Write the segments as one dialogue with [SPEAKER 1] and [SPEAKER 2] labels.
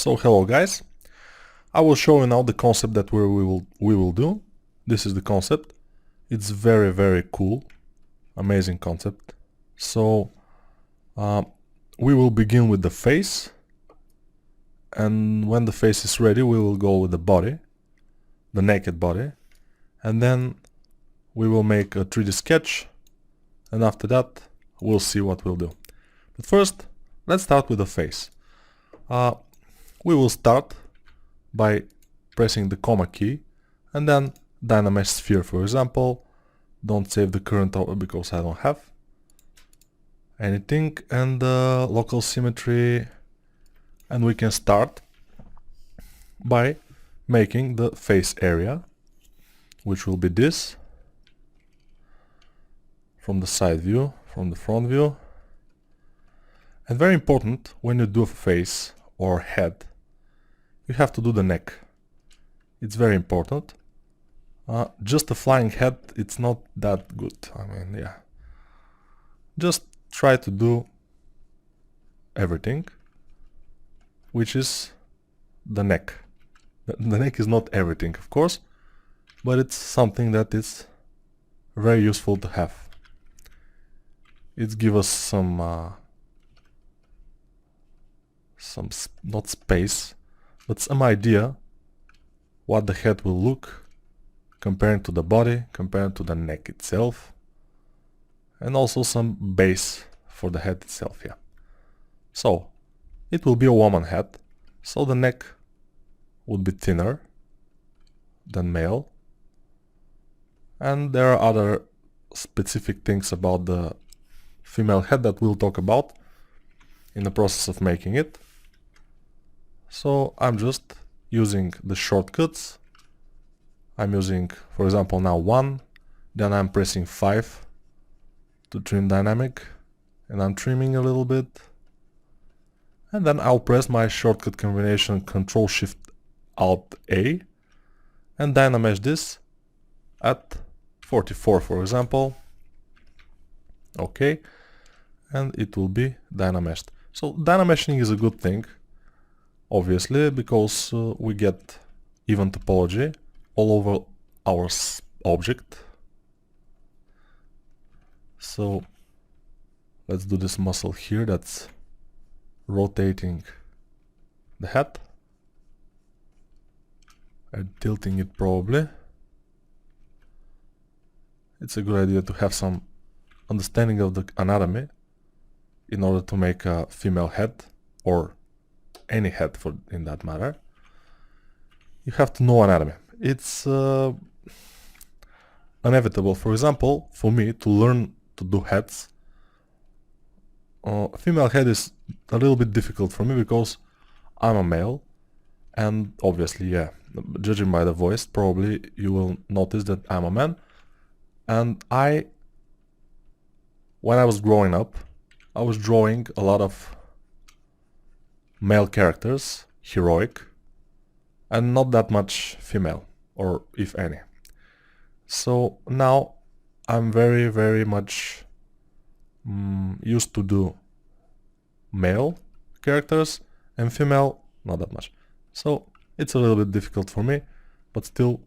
[SPEAKER 1] So hello guys, I will show you now the concept that we will do. This is the concept. It's very cool, amazing concept. So we will begin with the face, and when the face is ready we will go with the body, the naked body, and then we will make a 3D sketch, and after that we'll see what we'll do. But first let's start with the face. We will start by pressing the comma key and then Dynamesh sphere, for example. Don't save the current because I don't have anything, and local symmetry, and we can start by making the face area, which will be this, from the side view, from the front view. And very important, when you do a face or head, you have to do the neck. It's very important. Just a flying head, it's not that good. I mean, yeah. Just try to do everything, which is the neck. The neck is not everything, of course, but it's something that is very useful to have. It gives us some not space, but some idea what the head will look compared to the body, compared to the neck itself, and also some base for the head itself, yeah. So it will be a woman head, so the neck would be thinner than male, and there are other specific things about the female head that we'll talk about in the process of making it. So I'm just using the shortcuts. I'm using, for example, now 1, then I'm pressing 5 to trim dynamic, and I'm trimming a little bit, and then I'll press my shortcut combination Ctrl Shift Alt A and Dynamesh this at 44, for example. Okay, and it will be Dynameshed. So Dynameshing is a good thing, obviously, because we get even topology all over our object. So let's do this muscle here that's rotating the head and tilting it probably. It's a good idea to have some understanding of the anatomy in order to make a female head, or any head for in that matter. You have to know anatomy. It's inevitable, for example, for me to learn to do heads. Female head is a little bit difficult for me because I'm a male, and obviously, yeah, judging by the voice, probably you will notice that I'm a man. And when I was growing up, I was drawing a lot of male characters, heroic, and not that much female, or if any. So now I'm very much used to do male characters, and female not that much. So it's a little bit difficult for me, but still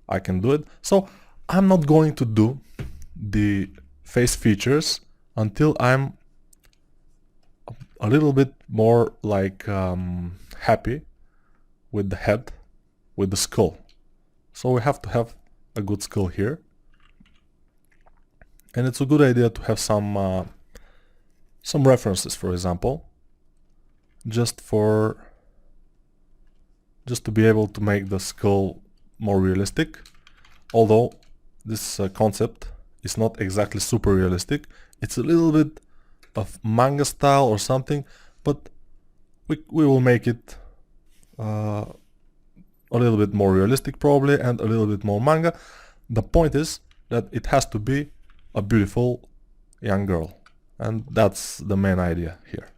[SPEAKER 1] I can do it. So I'm not going to do the face features until I'm a little bit more like happy with the head, with the skull. So we have to have a good skull here, and it's a good idea to have some references, for example, just to be able to make the skull more realistic. Although this concept is not exactly super realistic, it's a little bit of manga style or something, but we will make it a little bit more realistic probably, and a little bit more manga. The point is that it has to be a beautiful young girl, and that's the main idea here.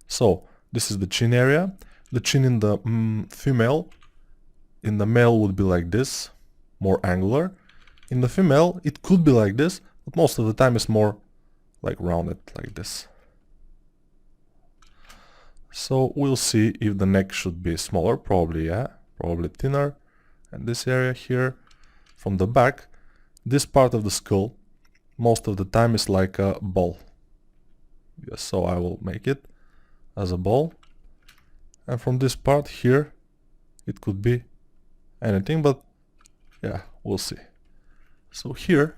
[SPEAKER 1] So this is the chin area. The chin in the female, in the male would be like this, more angular. In the female it could be like this, but most of the time it's more like rounded like this. So we'll see if the neck should be smaller, probably, yeah, probably thinner. And this area here, from the back, this part of the skull, most of the time is like a ball. Yes, so I will make it as a ball. And from this part here, it could be anything, but yeah, we'll see. So here,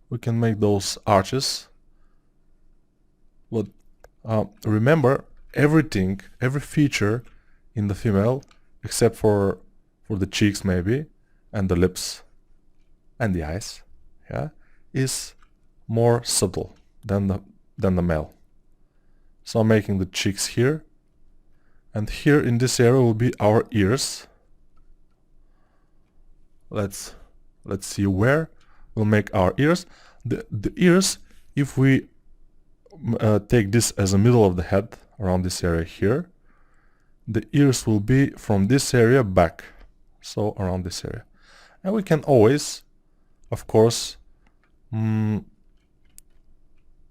[SPEAKER 1] we can make those arches. But remember, everything, every feature in the female, except for the cheeks maybe, and the lips, and the eyes, yeah, is more subtle than the male. So I'm making the cheeks here, and here in this area will be our ears. Let's see where we'll make our ears. The ears, if we take this as the middle of the head, around this area here, the ears will be from this area back, so around this area. And we can always, of course,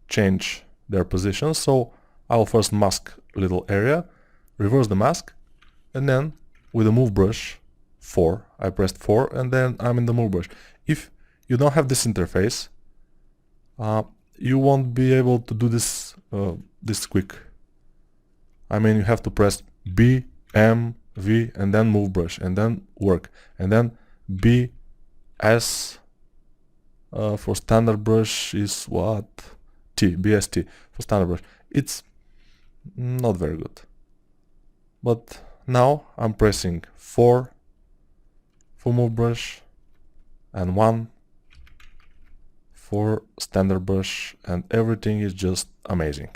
[SPEAKER 1] change their position. So I'll first mask a little area, reverse the mask, and then with the move brush 4, I pressed 4, and then I'm in the move brush. If you don't have this interface, you won't be able to do this this quick. I mean, you have to press B, M, V, and then move brush, and then work, and then B, S for standard brush is what? T, BST for standard brush. It's not very good. But now I'm pressing 4 for move brush and 1 for standard brush, and everything is just amazing.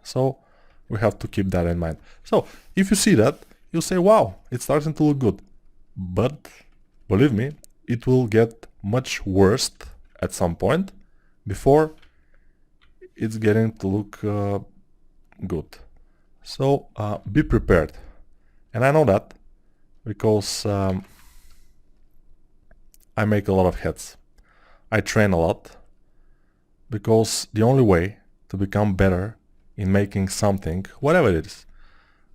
[SPEAKER 1] So we have to keep that in mind. So if you see that, you'll say, wow, it's starting to look good. But believe me, it will get much worse at some point before it's getting to look good. So be prepared. And I know that because I make a lot of heads. I train a lot because the only way to become better in making something, whatever it is,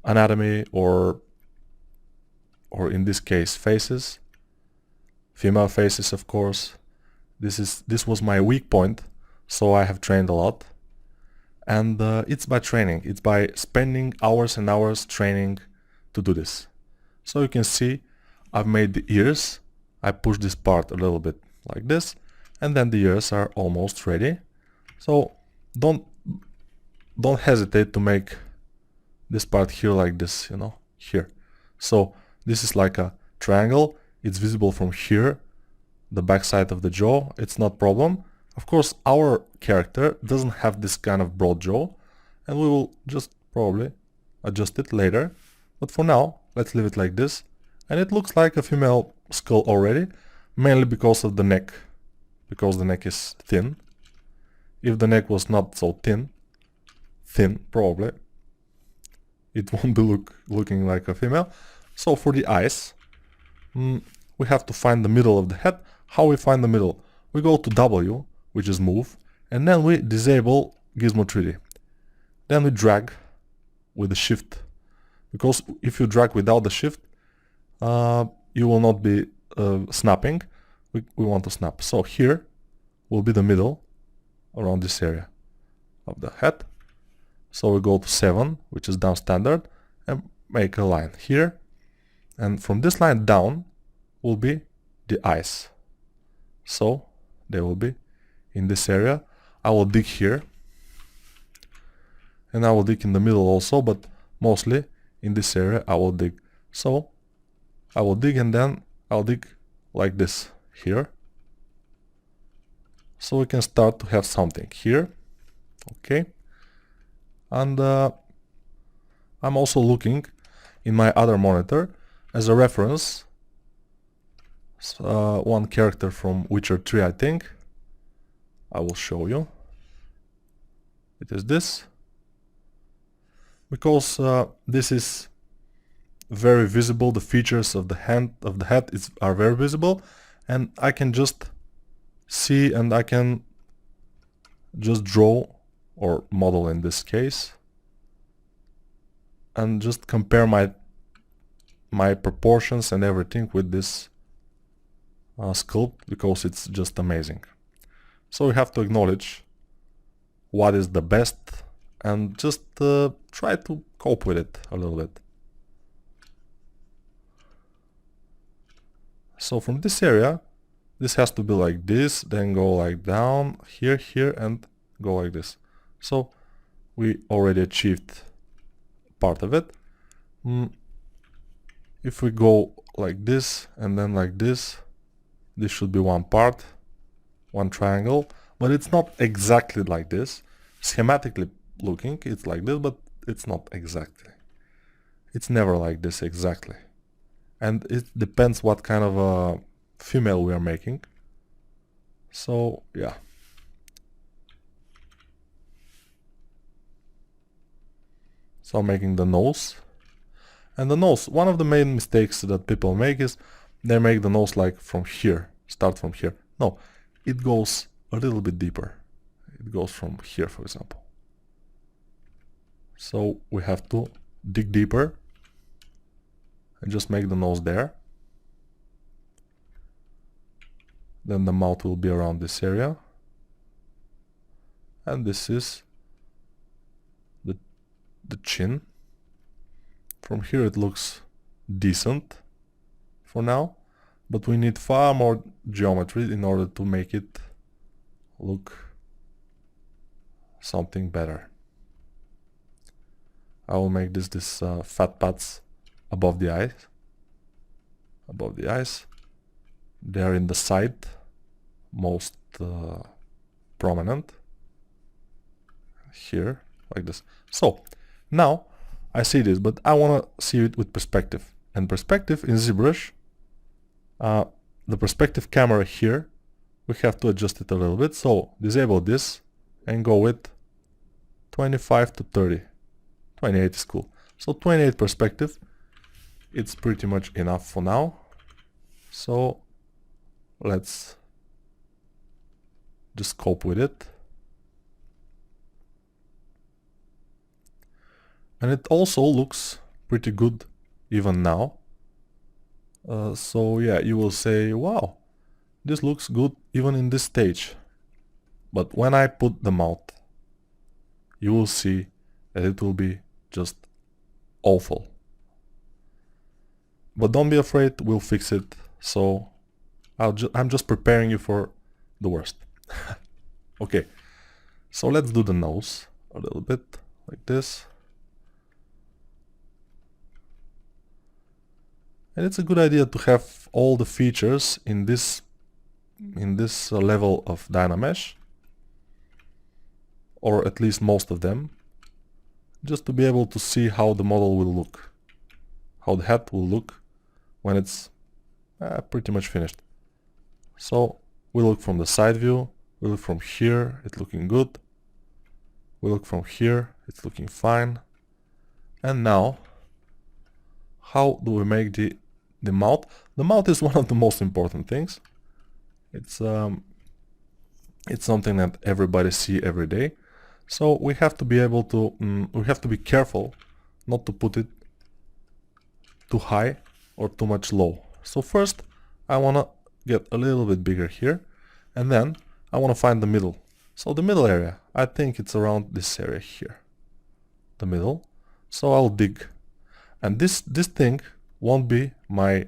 [SPEAKER 1] anatomy or in this case faces, female faces, of course, this was my weak point, so I have trained a lot. And it's by training, it's by spending hours and hours training to do this. So you can see I've made the ears. I push this part a little bit like this, and then the ears are almost ready. So don't hesitate to make this part here like this, you know, here. So this is like a triangle. It's visible from here, the back side of the jaw. It's not problem. Of course, our character doesn't have this kind of broad jaw, and we will just probably adjust it later. But for now, let's leave it like this. And it looks like a female skull already, mainly because of the neck, because the neck is thin. If the neck was not so thin probably, it won't be looking like a female. So for the eyes, we have to find the middle of the head. How we find the middle? We go to W, which is move, and then we disable Gizmo 3D. Then we drag with the shift, because if you drag without the shift, you will not be snapping. We want to snap. So here will be the middle around this area of the head. So we go to 7, which is down standard, and make a line here. And from this line down will be the eyes. So they will be in this area. I will dig here, and I will dig in the middle also, but mostly in this area I will dig. So I will dig, and then I'll dig like this here. So we can start to have something here. Okay. And I'm also looking in my other monitor as a reference one character from Witcher 3, I think. I will show you. It is this. Because this is very visible, the features of the head are very visible, and I can just see, and I can just draw or model in this case and just compare my proportions and everything with this sculpt, because it's just amazing. So we have to acknowledge what is the best and just try to cope with it a little bit. So from this area, this has to be like this, then go like down here, here, and go like this. So we already achieved part of it. If we go like this and then like this should be one part, one triangle, but it's not exactly like this. Schematically looking, it's like this, but it's not exactly. It's never like this exactly. And it depends what kind of a female we are making. So yeah. So I'm making the nose. And the nose, one of the main mistakes that people make is they make the nose like from here, start from here. No, it goes a little bit deeper. It goes from here, for example. So we have to dig deeper and just make the nose there. Then the mouth will be around this area. And this is the chin. From here it looks decent for now, but we need far more geometry in order to make it look something better. I will make this fat pads above the eyes. Above the eyes. They are in the side, most prominent. Here, like this. So now I see this, but I want to see it with perspective. And perspective in ZBrush, the perspective camera here, we have to adjust it a little bit. So disable this and go with 25 to 30. 28 is cool. So 28 perspective, it's pretty much enough for now. So let's just cope with it. And it also looks pretty good even now. So yeah, you will say, wow, this looks good even in this stage. But when I put the mouth, you will see that it will be just awful. But don't be afraid, we'll fix it. So I'm just preparing you for the worst. Okay, so let's do the nose a little bit like this. And it's a good idea to have all the features in this level of Dynamesh, or at least most of them, just to be able to see how the model will look, how the head will look when it's pretty much finished. So we look from the side view, we look from here, it's looking good. We look from here, it's looking fine. And now, how do we make the mouth? The mouth is one of the most important things. It's something that everybody see every day. So we have to be able to, we have to be careful not to put it too high or too much low. So first I want to get a little bit bigger here, and then I want to find the middle. So the middle area, I think it's around this area here, the middle. So I'll dig, and this thing won't be my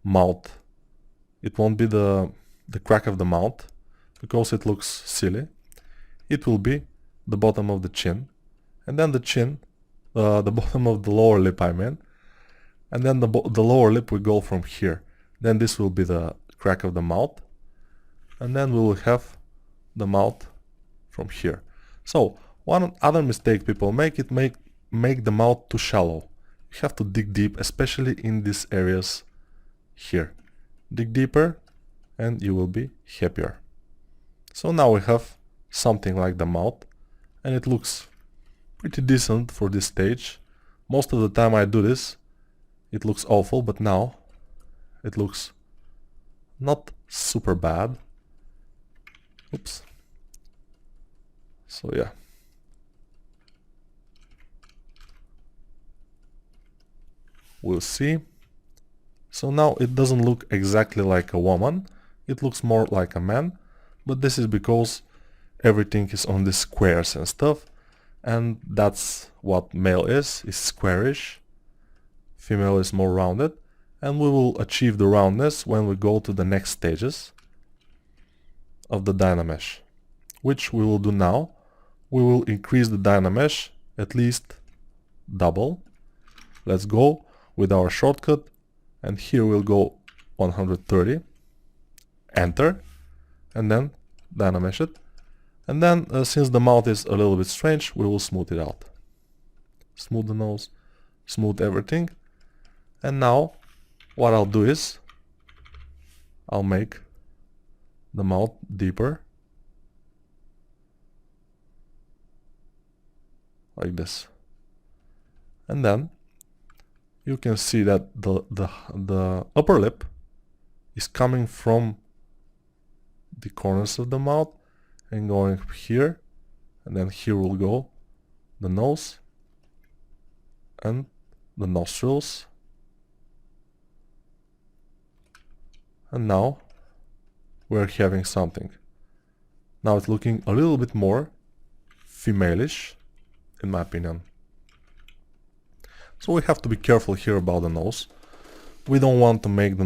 [SPEAKER 1] mouth. It won't be the crack of the mouth, because it looks silly. It will be the bottom of the chin, and then the chin, the bottom of the lower lip, I mean, and then the lower lip will go from here. Then this will be the crack of the mouth, and then we will have the mouth from here. So one other mistake people make the mouth too shallow. You have to dig deep, especially in these areas here. Dig deeper and you will be happier. So now we have something like the mouth, and it looks pretty decent for this stage. Most of the time I do this, it looks awful, but now it looks not super bad. Oops. So yeah. we'll see. So now it doesn't look exactly like a woman, it looks more like a man, but this is because everything is on the squares and stuff, and that's what male is squarish, female is more rounded, and we will achieve the roundness when we go to the next stages of the Dynamesh, which we will do now. We will increase the Dynamesh at least double. Let's go with our shortcut, and here we'll go 130, enter, and then Dynamesh it. And then since the mouth is a little bit strange, we will smooth it out. Smooth the nose, smooth everything. And now what I'll do is I'll make the mouth deeper, like this. And then you can see that the upper lip is coming from the corners of the mouth and going here, and then here will go the nose and the nostrils. And now we're having something. Now it's looking a little bit more female-ish, in my opinion. So we have to be careful here about the nose. We don't want to make the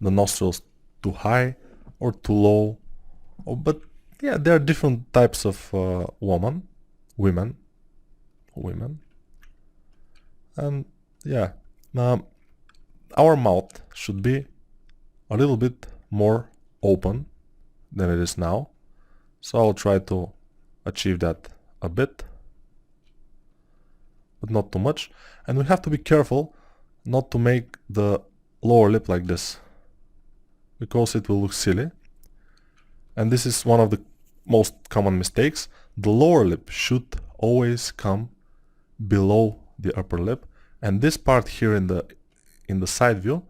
[SPEAKER 1] nostrils too high or too low. But yeah, there are different types of women. And yeah, our mouth should be a little bit more open than it is now. So I'll try to achieve that a bit, but not too much. And we have to be careful not to make the lower lip like this, because it will look silly. And this is one of the most common mistakes. The lower lip should always come below the upper lip, and this part here in the side view,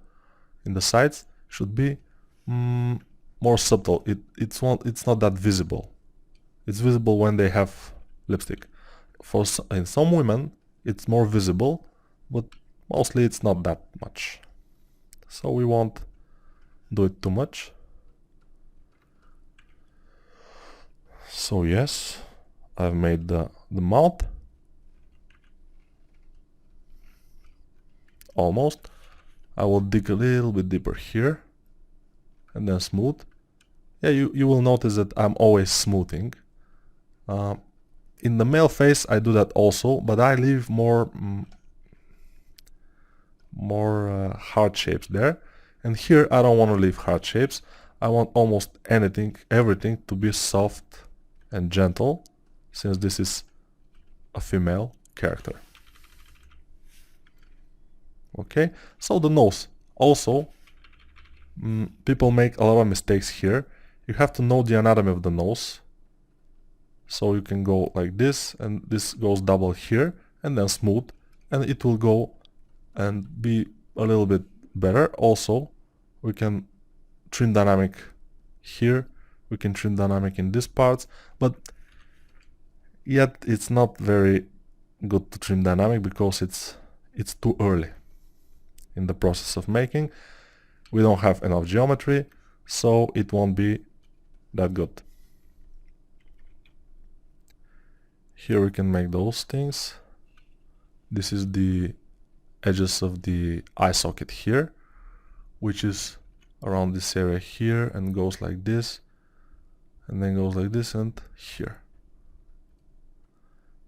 [SPEAKER 1] in the sides, should be more subtle. It's not that visible. It's visible when they have lipstick. In some women it's more visible, but mostly it's not that much. So we won't do it too much. So yes, I've made the mouth almost. I will dig a little bit deeper here and then smooth. Yeah, you will notice that I'm always smoothing. In the male face I do that also, but I leave more hard shapes there. And here I don't want to leave hard shapes. I want almost everything to be soft and gentle, since this is a female character. Okay, so the nose. Also, people make a lot of mistakes here. You have to know the anatomy of the nose. So you can go like this, and this goes double here, and then smooth, and it will go and be a little bit better. Also, we can trim dynamic here, we can trim dynamic in these parts, but yet it's not very good to trim dynamic because it's too early in the process of making. We don't have enough geometry, so it won't be that good. Here we can make those things. This is the edges of the eye socket here, which is around this area here and goes like this, and then goes like this and here.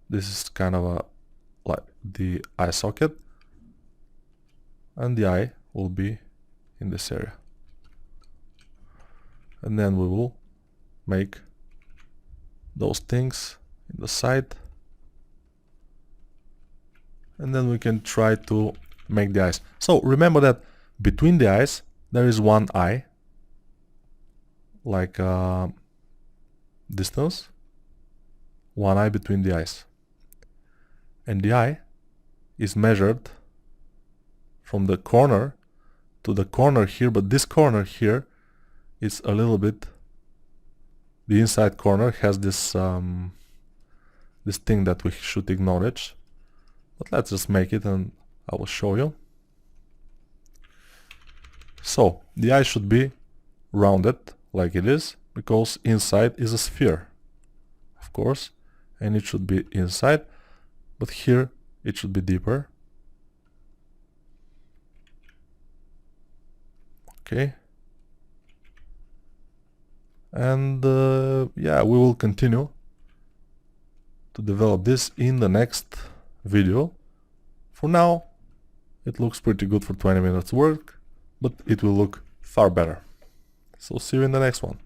[SPEAKER 1] This is kind of like the eye socket, and the eye will be in this area. And then we will make those things in the side, and then we can try to make the eyes. So remember that between the eyes there is one eye, like distance, one eye between the eyes, and the eye is measured from the corner to the corner here, but this corner here is a little bit, the inside corner has this this thing that we should acknowledge, but let's just make it and I will show you. So the eye should be rounded like it is, because inside is a sphere, of course, and it should be inside, but here it should be deeper. Okay. And yeah, we will continue to develop this in the next video. For now, it looks pretty good for 20 minutes work, but it will look far better. So see you in the next one.